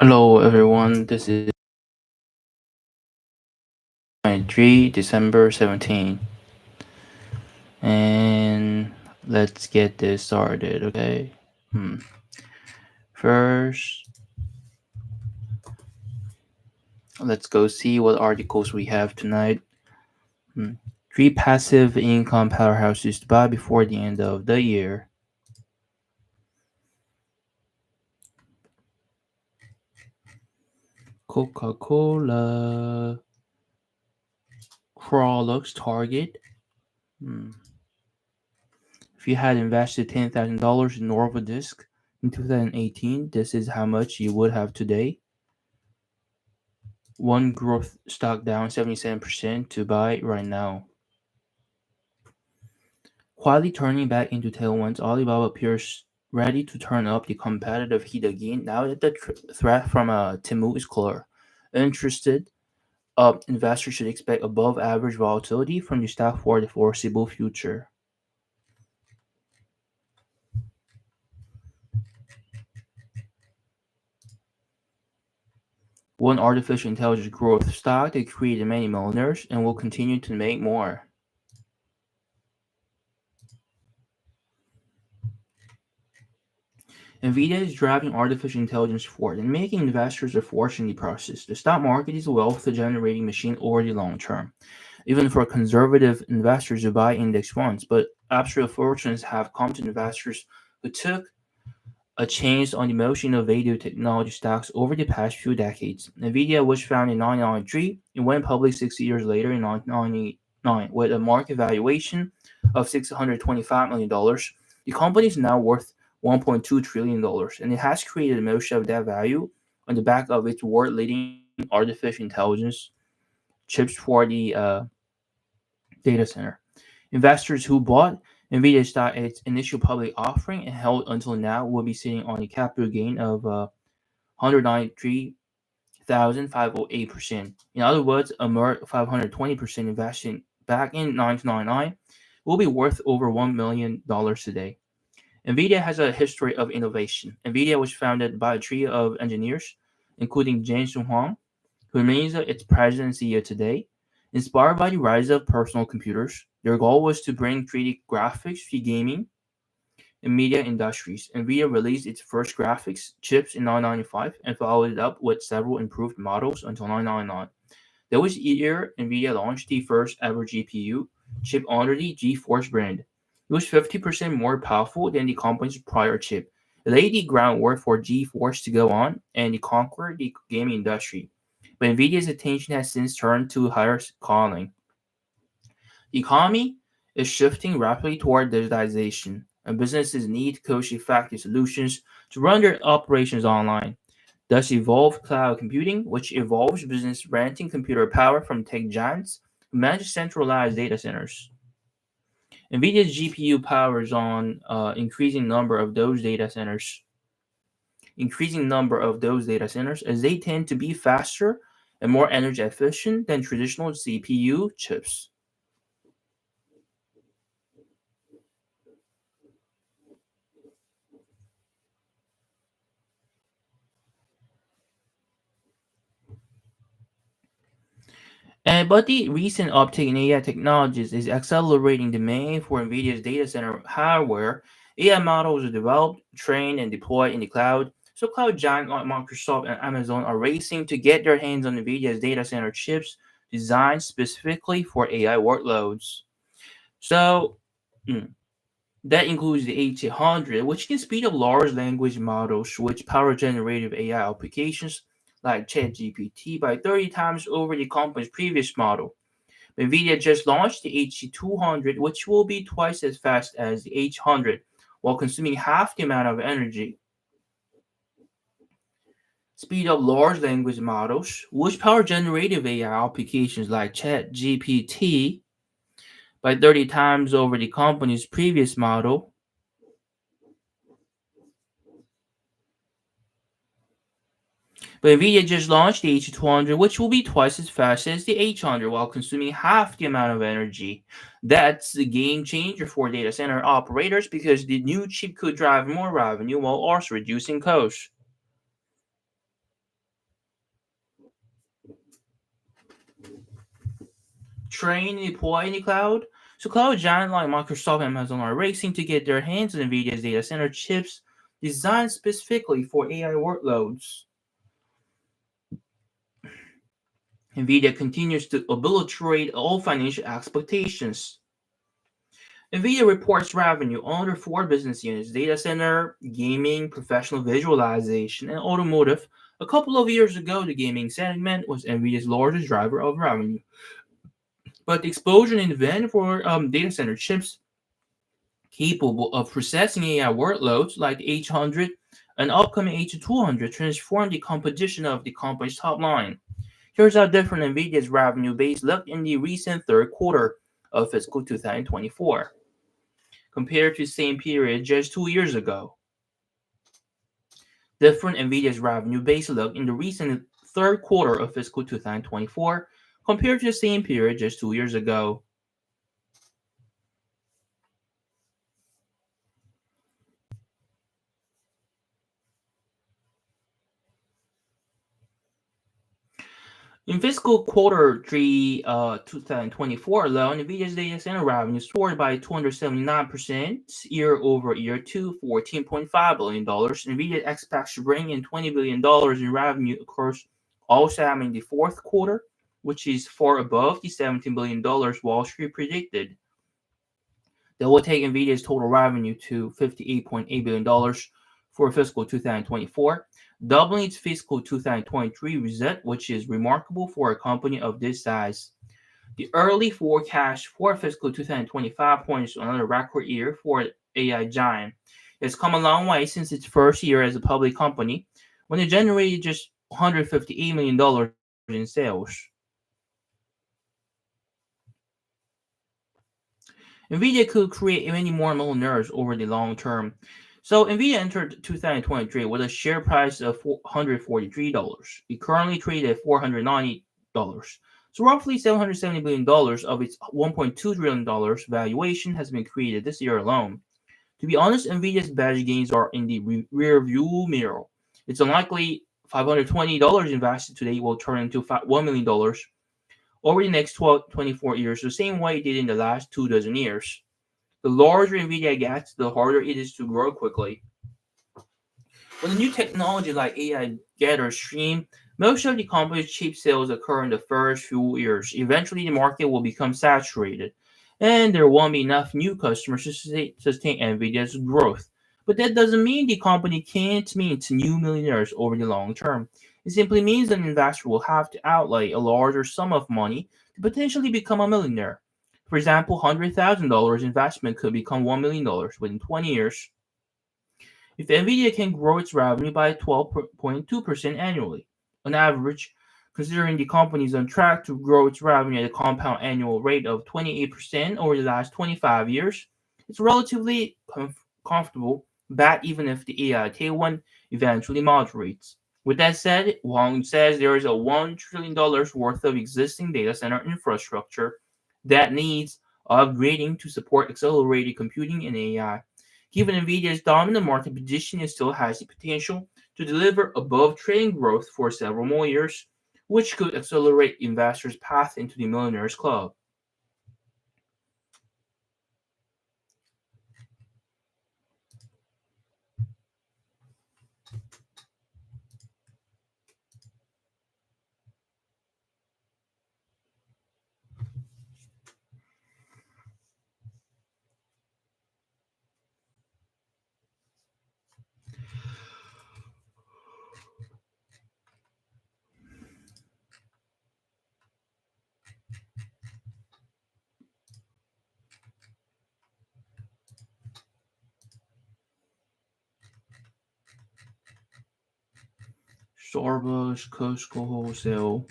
Hello everyone, this is 23 December 17 and let's get this started, okay? First, let's go see what articles we have tonight. Hmm. Three passive income powerhouses to buy before the end of the year. Coca-Cola, Crawlux, Target. Hmm. If you had invested $10,000 in Norvodisk in 2018, this is how much you would have today. One growth stock down 77% to buy right now. Quietly turning back into tailwinds, Alibaba appears ready to turn up the competitive heat again now that the threat from Temu is clear. Interested investors should expect above average volatility from the stock for the foreseeable future. One artificial intelligence growth stock that created many millionaires and will continue to make more. Nvidia is driving artificial intelligence forward and making investors a fortune in the process. The stock market is a wealth generating machine over the long term, even for conservative investors who buy index funds. But absolute fortunes have come to investors who took a chance on the most innovative technology stocks over the past few decades. Nvidia was founded in 1993 and went public 6 years later in 1999 with a market valuation of $625 million. The company is now worth $1.2 trillion, and it has created most of that value on the back of its world leading artificial intelligence chips for the data center. Investors who bought Nvidia stock at its initial public offering and held until now will be sitting on a capital gain of 193,508%. In other words, a mere 520% investing back in 1999 will be worth over $1 million today. NVIDIA has a history of innovation. NVIDIA was founded by a trio of engineers, including Jensen Huang, who remains its president and CEO today. Inspired by the rise of personal computers, their goal was to bring 3D graphics to gaming and media industries. NVIDIA released its first graphics chips in 1995 and followed it up with several improved models until 1999. That was the year NVIDIA launched the first ever GPU chip under the GeForce brand. It was 50% more powerful than the company's prior chip. It laid the groundwork for GeForce to go on and conquer the gaming industry. But NVIDIA's attention has since turned to higher calling. The economy is shifting rapidly toward digitization, and businesses need cost-effective solutions to run their operations online. Thus evolved cloud computing, which involves business renting computer power from tech giants who manage centralized data centers. NVIDIA's GPU powers on increasing number of those data centers as they tend to be faster and more energy efficient than traditional CPU chips. But the recent uptick in AI technologies is accelerating demand for NVIDIA's data center hardware. AI models are developed, trained, and deployed in the cloud. So cloud giants like Microsoft and Amazon are racing to get their hands on NVIDIA's data center chips designed specifically for AI workloads. So mm, that includes the H800, which can speed up large language models, which power generative AI applications like ChatGPT by 30 times over the company's previous model. NVIDIA just launched the H200, which will be twice as fast as the H100 while consuming half the amount of energy. Speed up large language models, which power generative AI applications like ChatGPT by 30 times over the company's previous model. But NVIDIA just launched the H200, which will be twice as fast as the H100 while consuming half the amount of energy. That's the game changer for data center operators because the new chip could drive more revenue while also reducing costs. train and deploy in the cloud. So cloud giants like Microsoft and Amazon are racing to get their hands on NVIDIA's data center chips designed specifically for AI workloads. NVIDIA continues to obliterate all financial expectations. NVIDIA reports revenue under four business units: data center, gaming, professional visualization, and automotive. A couple of years ago, the gaming segment was NVIDIA's largest driver of revenue. But the explosion in demand for data center chips capable of processing AI workloads like the H100 and upcoming H200 transformed the composition of the company's top line. Here's how different NVIDIA's revenue base looked in the recent third quarter of fiscal 2024 compared to the same period just 2 years ago. Different NVIDIA's revenue base looked in the recent third quarter of fiscal 2024 compared to the same period just 2 years ago. In fiscal quarter 3 2024 alone, NVIDIA's data center revenue soared by 279% year over year to $14.5 billion. NVIDIA expects to bring in $20 billion in revenue across all segments in the fourth quarter, which is far above the $17 billion Wall Street predicted. That will take NVIDIA's total revenue to $58.8 billion for fiscal 2024, doubling its fiscal 2023 result, which is remarkable for a company of this size. The early forecast for fiscal 2025 points to another record year for AI giant. It's come a long way since its first year as a public company, when it generated just $158 million in sales. NVIDIA could create many more millionaires over the long term. So NVIDIA entered 2023 with a share price of $143. It currently traded at $490. So roughly $770 billion of its $1.2 trillion valuation has been created this year alone. To be honest, NVIDIA's badge gains are in the rear view mirror. It's unlikely $520 invested today will turn into $1 million over the next 24 years, the same way it did in the last 2 dozen years. The larger NVIDIA gets, the harder it is to grow quickly. When a new technology like AI gathers steam, most of the company's chip sales occur in the first few years. Eventually, the market will become saturated, and there won't be enough new customers to sustain NVIDIA's growth. But that doesn't mean the company can't meet new millionaires over the long term. It simply means an investor will have to outlay a larger sum of money to potentially become a millionaire. For example, $100,000 investment could become $1 million within 20 years. If NVIDIA can grow its revenue by 12.2% annually, on average, considering the company is on track to grow its revenue at a compound annual rate of 28% over the last 25 years, it's relatively comfortable bet even if the AI tailwind eventually moderates. With that said, Wang says there is a $1 trillion worth of existing data center infrastructure that needs upgrading to support accelerated computing and AI. Given NVIDIA's dominant market position, it still has the potential to deliver above trend growth for several more years, which could accelerate investors' path into the millionaires club. Starbucks, Costco Wholesale.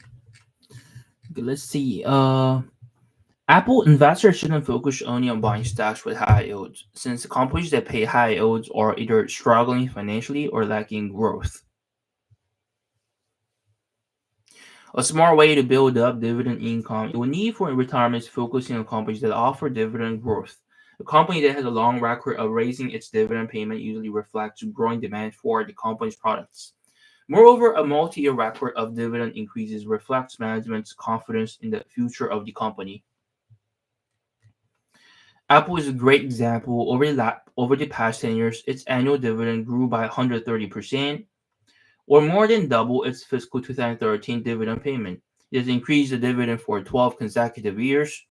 Okay, let's see. Apple investors shouldn't focus only on buying stocks with high yields, since the companies that pay high yields are either struggling financially or lacking growth. A smart way to build up dividend income you will need for retirement is focusing on companies that offer dividend growth. A company that has a long record of raising its dividend payment usually reflects growing demand for the company's products. Moreover, a multi-year record of dividend increases reflects management's confidence in the future of the company. Apple is a great example. Over the past 10 years, its annual dividend grew by 130%, or more than double its fiscal 2013 dividend payment. It has increased the dividend for 12 consecutive years,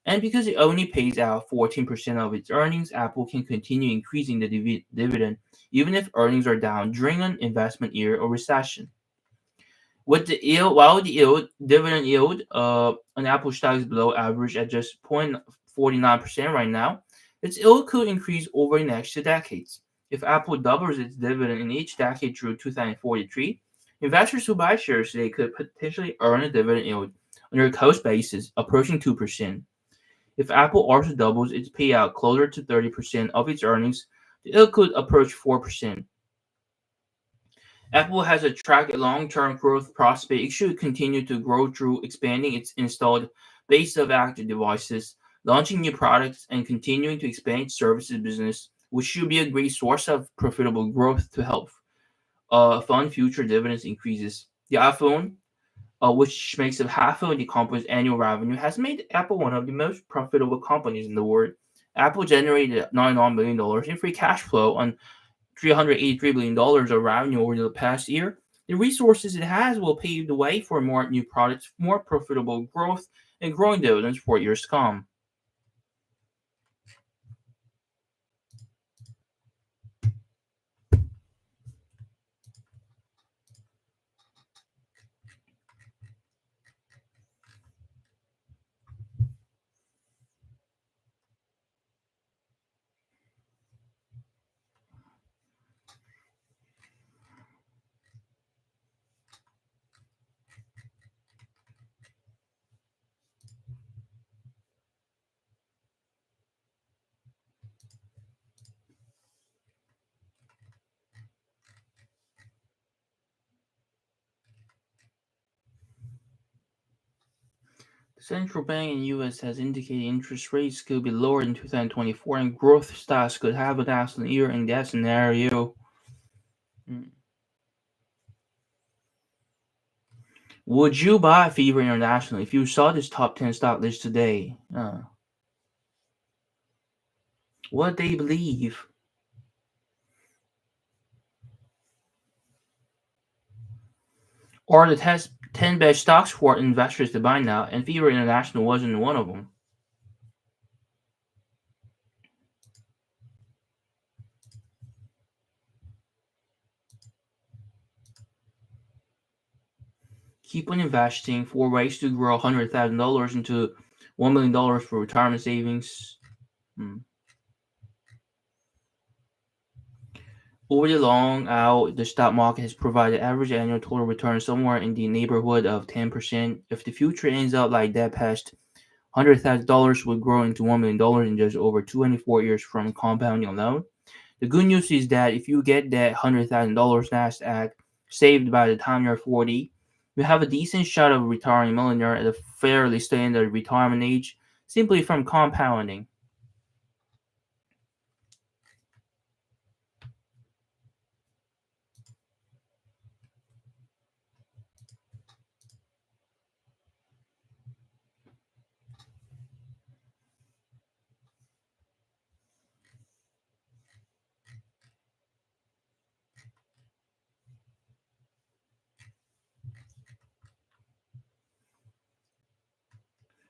and because it only pays out 14% of its earnings, Apple can continue increasing the dividend even if earnings are down during an investment year or recession. While the dividend yield on Apple stock is below average at just 0.49% right now, its yield could increase over the next 2 decades. If Apple doubles its dividend in each decade through 2043, investors who buy shares today could potentially earn a dividend yield on a cost basis approaching 2%. If Apple also doubles its payout closer to 30% of its earnings, the yield could approach 4%. Apple has attracted long-term growth prospects. It should continue to grow through expanding its installed base of active devices, launching new products, and continuing to expand its services business, which should be a great source of profitable growth to help fund future dividends increases. The iPhone, which makes up half of the company's annual revenue, has made Apple one of the most profitable companies in the world. Apple generated $91 billion in free cash flow on $383 billion of revenue over the past year. The resources it has will pave the way for more new products, more profitable growth, and growing dividends for years to come. The central bank in the U.S. has indicated interest rates could be lowered in 2024 and growth stocks could have an excellent year in that scenario. Mm. Would you buy Fever International if you saw this top 10 stock list today? What they believe? Or the 10 best stocks for investors to buy now, and Fever International wasn't one of them. Keep on investing. 4 ways to grow $100,000 into $1 million for retirement savings. Over the long out, the stock market has provided average annual total return somewhere in the neighborhood of 10%. If the future ends up like that, past $100,000 would grow into $1 million in just over 24 years from compounding alone. The good news is that if you get that $100,000 NASDAQ saved by the time you're 40, you have a decent shot of retiring millionaire at a fairly standard retirement age simply from compounding.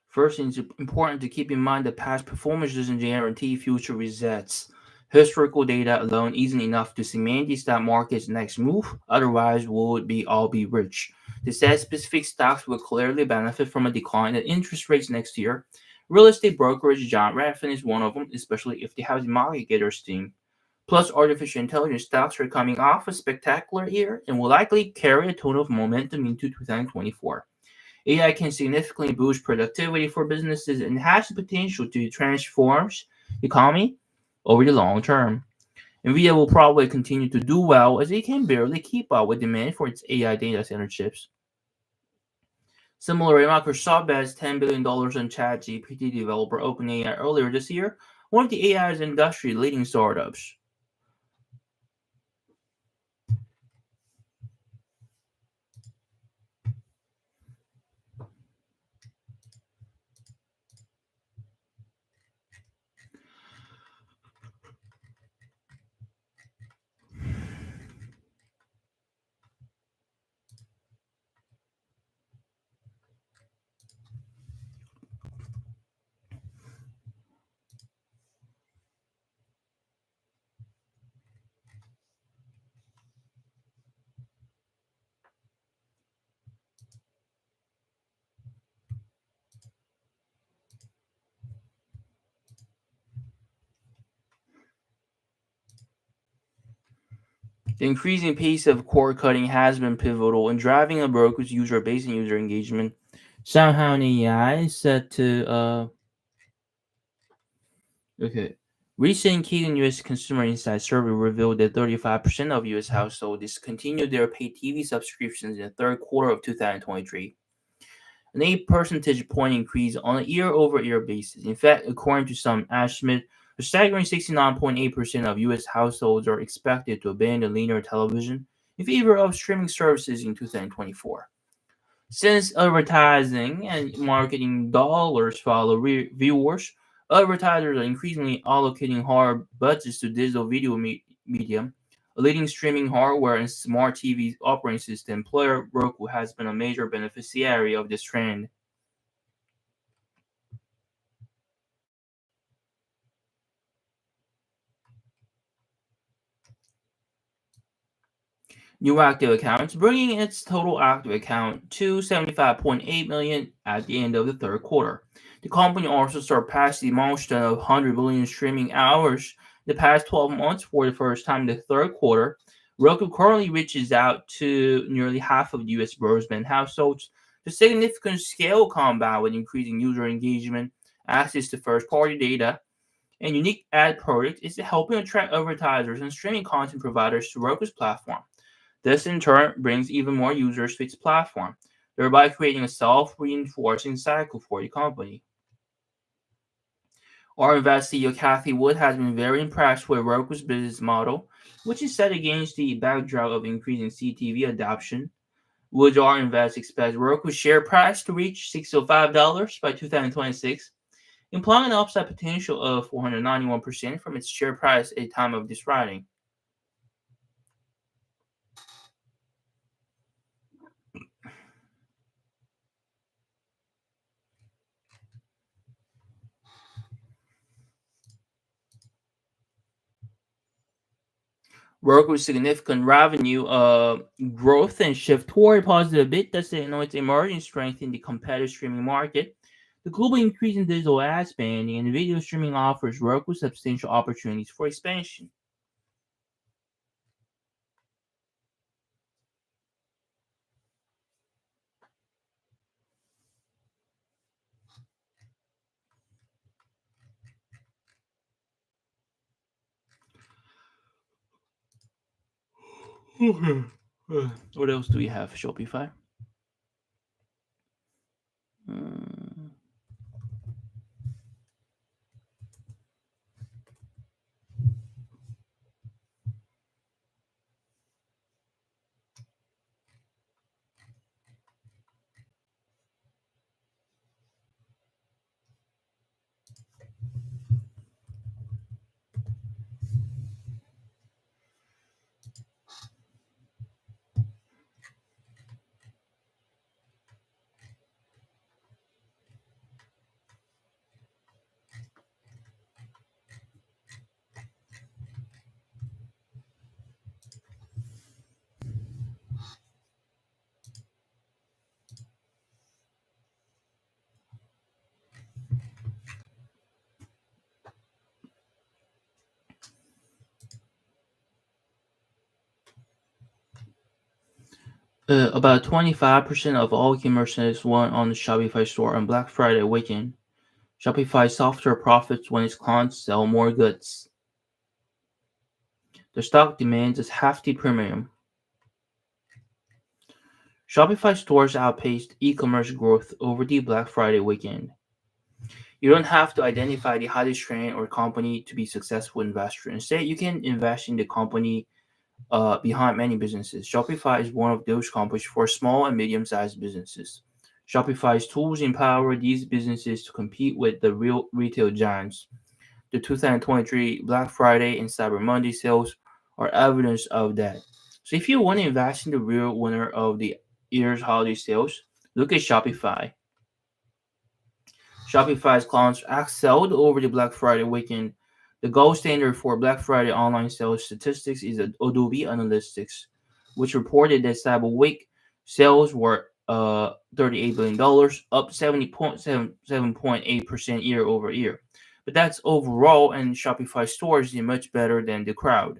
First, it's important to keep in mind that past performance doesn't guarantee future results. Historical data alone isn't enough to cement the stock market's next move, otherwise would be all be rich. The said specific stocks will clearly benefit from a decline in interest rates next year. Real estate brokerage giant Redfin is one of them, especially if the housing market gathers steam. Plus, artificial intelligence stocks are coming off a spectacular year and will likely carry a tone of momentum into 2024. AI can significantly boost productivity for businesses and has the potential to transform the economy over the long term. Nvidia will probably continue to do well as it can barely keep up with demand for its AI data center chips. Similarly, Microsoft bets $10 billion on ChatGPT developer OpenAI earlier this year, one of the AI's industry leading startups. The increasing pace of cord cutting has been pivotal in driving a broker's user base and user engagement. Somehow AI is set to okay. Recent Kagan U.S. Consumer Insight survey revealed that 35% of U.S. households discontinued their pay TV subscriptions in the third quarter of 2023, an 8 percentage point increase on a year-over-year basis. In fact, according to some estimates, a staggering 69.8% of U.S. households are expected to abandon linear television in favor of streaming services in 2024. Since advertising and marketing dollars follow viewers, advertisers are increasingly allocating hard budgets to digital video medium. A leading streaming hardware and smart TV operating system player, Roku has been a major beneficiary of this trend. New active accounts, bringing its total active account to 75.8 million at the end of the third quarter. The company also surpassed the milestone of 100 billion streaming hours the past 12 months for the first time in the third quarter. Roku currently reaches out to nearly half of U.S. broadband households. The significant scale combined with increasing user engagement, access to first-party data, and unique ad products is helping attract advertisers and streaming content providers to Roku's platform. This in turn brings even more users to its platform, thereby creating a self-reinforcing cycle for the company. Our Invest CEO Kathy Wood has been very impressed with Roku's business model, which is set against the backdrop of increasing CTV adoption. Wood R Invest expects Roku's share price to reach $605 by 2026, implying an upside potential of 491% from its share price at the time of this writing. Roku's significant revenue growth and shift toward positive bit does its emerging strength in the competitive streaming market. The global increase in digital ad spending and video streaming offers Roku substantial opportunities for expansion. Okay. What else do we have? Shopify. Hmm. About 25% of all e-commerce sales won on the Shopify store on Black Friday weekend. Shopify software profits when its clients sell more goods. The stock demands a hefty premium. Shopify stores outpaced e-commerce growth over the Black Friday weekend. You don't have to identify the hottest trend or company to be a successful investor. Instead, you can invest in the company behind many businesses. Shopify is one of those companies for small and medium-sized businesses. Shopify's tools empower these businesses to compete with the real retail giants. The 2023 Black Friday and Cyber Monday sales are evidence of that. So if you want to invest in the real winner of the year's holiday sales, look at Shopify. Shopify's clients excelled over the Black Friday weekend. The gold standard for Black Friday online sales statistics is Adobe Analytics, which reported that Cyber Week sales were $38 billion, up 7.8% year over year. But that's overall, and Shopify stores is much better than the crowd.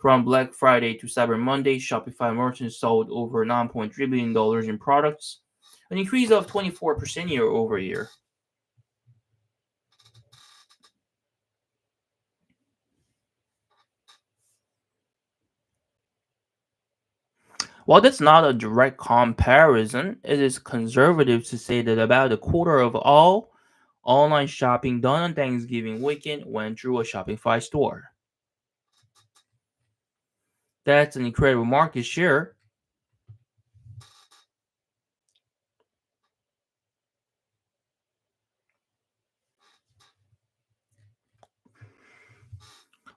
From Black Friday to Cyber Monday, Shopify merchants sold over $9.3 billion in products, an increase of 24% year over year. While that's not a direct comparison, it is conservative to say that about a quarter of all online shopping done on Thanksgiving weekend went through a Shopify store. That's an incredible market share.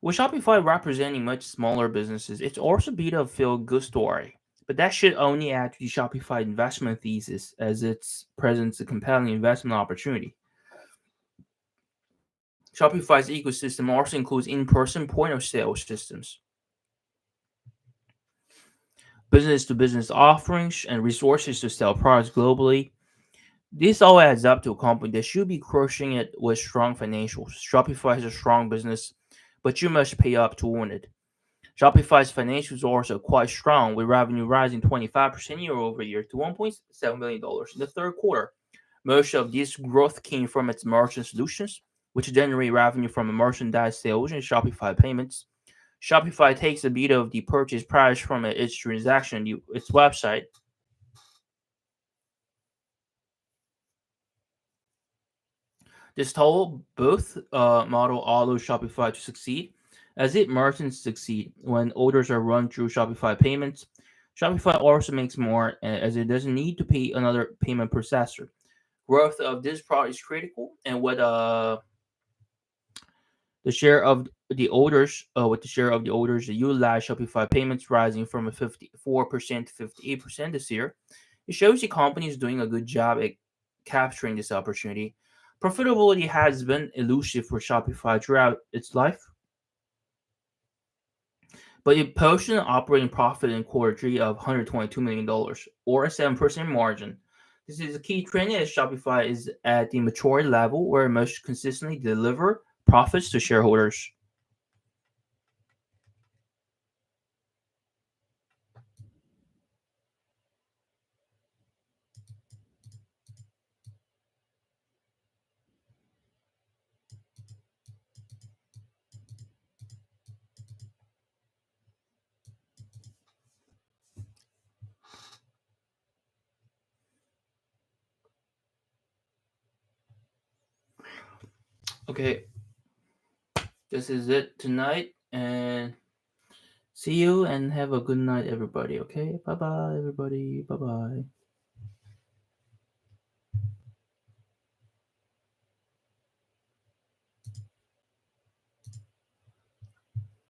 With Shopify representing much smaller businesses, it's also a bit of a feel-good story. But that should only add to the Shopify investment thesis as it presents a compelling investment opportunity. Shopify's ecosystem also includes in-person point-of-sale systems, business-to-business offerings, and resources to sell products globally. This all adds up to a company that should be crushing it with strong financials. Shopify is a strong business, but you must pay up to own it. Shopify's financials are also quite strong, with revenue rising 25% year over year to $1.7 billion in the third quarter. Most of this growth came from its merchant solutions, which generate revenue from merchandise sales and Shopify payments. Shopify takes a bit of the purchase price from its transaction, its website. This total both model allows Shopify to succeed, as it merchants succeed when orders are run through Shopify payments. Shopify also makes more as it doesn't need to pay another payment processor. Growth of this product is critical, and the share of with the share of the orders that utilize Shopify payments rising from a 54% to 58% this year, it shows the company is doing a good job at capturing this opportunity. Profitability has been elusive for Shopify throughout its life, but it posted an operating profit in quarter three of $122 million, or a 7% margin. This is a key trend as Shopify is at the maturity level where it must consistently deliver profits to shareholders. Okay, this is it tonight, and see you and have a good night, everybody. Okay, bye bye, everybody. Bye bye.